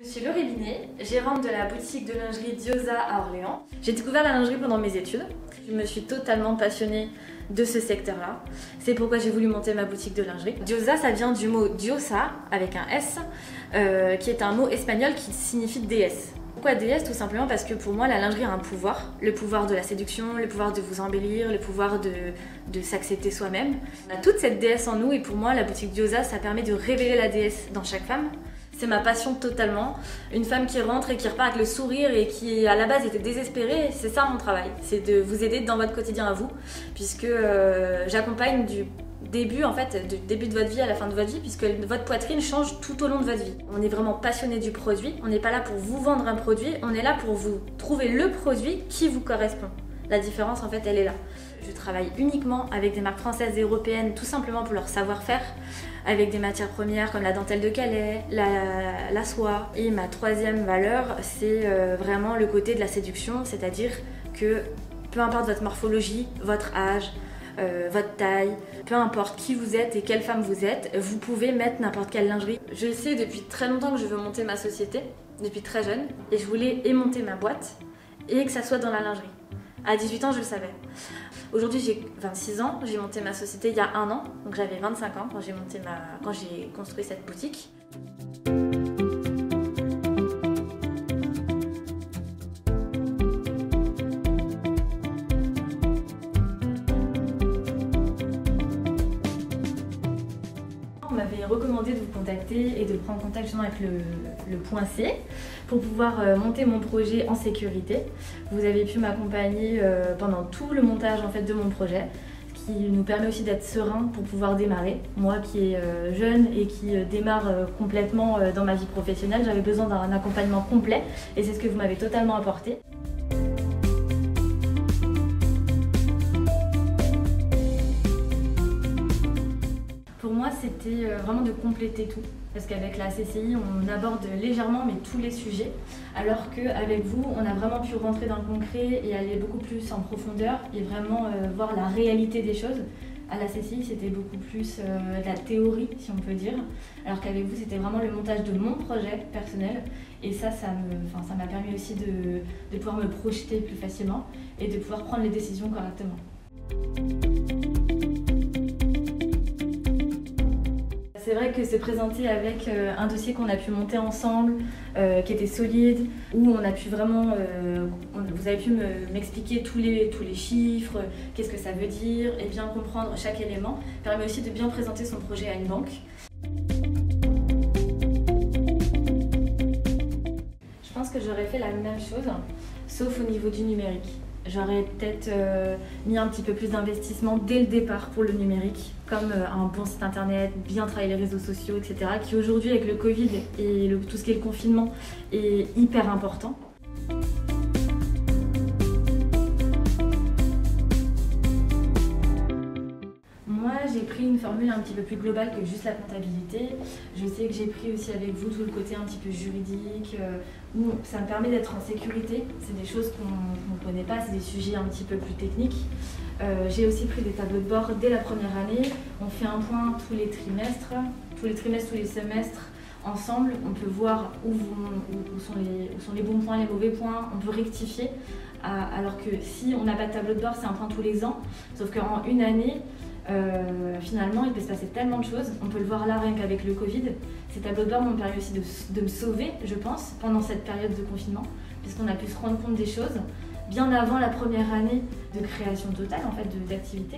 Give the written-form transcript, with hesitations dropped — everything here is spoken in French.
Je suis Laurie Binet, gérante de la boutique de lingerie Diosa à Orléans. J'ai découvert la lingerie pendant mes études. Je me suis totalement passionnée de ce secteur-là. C'est pourquoi j'ai voulu monter ma boutique de lingerie. Diosa, ça vient du mot diosa, avec un S, qui est un mot espagnol qui signifie déesse. Pourquoi déesse? Tout simplement parce que pour moi, la lingerie a un pouvoir. Le pouvoir de la séduction, le pouvoir de vous embellir, le pouvoir de s'accepter soi-même. On a toute cette déesse en nous et pour moi, la boutique Diosa, ça permet de révéler la déesse dans chaque femme. C'est ma passion totalement. Une femme qui rentre et qui repart avec le sourire et qui à la base était désespérée, c'est ça mon travail. C'est de vous aider dans votre quotidien à vous, puisque j'accompagne du début de votre vie à la fin de votre vie, puisque votre poitrine change tout au long de votre vie. On est vraiment passionné du produit, on n'est pas là pour vous vendre un produit, on est là pour vous trouver le produit qui vous correspond. La différence en fait elle est là. Je travaille uniquement avec des marques françaises et européennes tout simplement pour leur savoir-faire, avec des matières premières comme la dentelle de Calais, la soie. Et ma troisième valeur, c'est vraiment le côté de la séduction, c'est-à-dire que peu importe votre morphologie, votre âge, votre taille, peu importe qui vous êtes et quelle femme vous êtes, vous pouvez mettre n'importe quelle lingerie. Je sais depuis très longtemps que je veux monter ma société, depuis très jeune, et je voulais monter ma boîte et que ça soit dans la lingerie. À 18 ans, je le savais. Aujourd'hui, j'ai 26 ans, j'ai monté ma société il y a 1 an, donc j'avais 25 ans quand j'ai construit cette boutique. On m'avait recommandé de vous contacter et de prendre contact justement avec le point C pour pouvoir monter mon projet en sécurité. Vous avez pu m'accompagner pendant tout le montage en fait, de mon projet, ce qui nous permet aussi d'être serein pour pouvoir démarrer. Moi qui est jeune et qui démarre complètement dans ma vie professionnelle, j'avais besoin d'un accompagnement complet et c'est ce que vous m'avez totalement apporté. Pour moi, c'était vraiment de compléter tout. Parce qu'avec la CCI, on aborde légèrement mais tous les sujets. Alors qu'avec vous, on a vraiment pu rentrer dans le concret et aller beaucoup plus en profondeur et vraiment voir la réalité des choses. À la CCI, c'était beaucoup plus de la théorie, si on peut dire. Alors qu'avec vous, c'était vraiment le montage de mon projet personnel. Et ça m'a permis aussi de pouvoir me projeter plus facilement et de pouvoir prendre les décisions correctement. C'est vrai que se présenter avec un dossier qu'on a pu monter ensemble, qui était solide, où on a pu vraiment, vous avez pu m'expliquer tous les chiffres, qu'est-ce que ça veut dire, et bien comprendre chaque élément, permet aussi de bien présenter son projet à une banque. Je pense que j'aurais fait la même chose, sauf au niveau du numérique. J'aurais peut-être mis un petit peu plus d'investissement dès le départ pour le numérique, comme un bon site internet, bien travailler les réseaux sociaux, etc. qui aujourd'hui avec le Covid et tout ce qui est le confinement est hyper important. Moi, j'ai pris une formule un petit peu plus globale que juste la comptabilité. Je sais que j'ai pris aussi avec vous tout le côté un petit peu juridique, où ça me permet d'être en sécurité. C'est des choses qu'on ne connaît pas, c'est des sujets un petit peu plus techniques. J'ai aussi pris des tableaux de bord dès la première année. On fait un point tous les trimestres, tous les semestres. Ensemble, on peut voir où sont les bons points, les mauvais points, on peut rectifier. Alors que si on n'a pas de tableau de bord, c'est un point tous les ans. Sauf qu'en une année, finalement, il peut se passer tellement de choses. On peut le voir là, rien qu'avec le Covid. Ces tableaux de bord m'ont permis aussi de me sauver, je pense, pendant cette période de confinement, puisqu'on a pu se rendre compte des choses bien avant la première année de création totale, en fait, d'activité.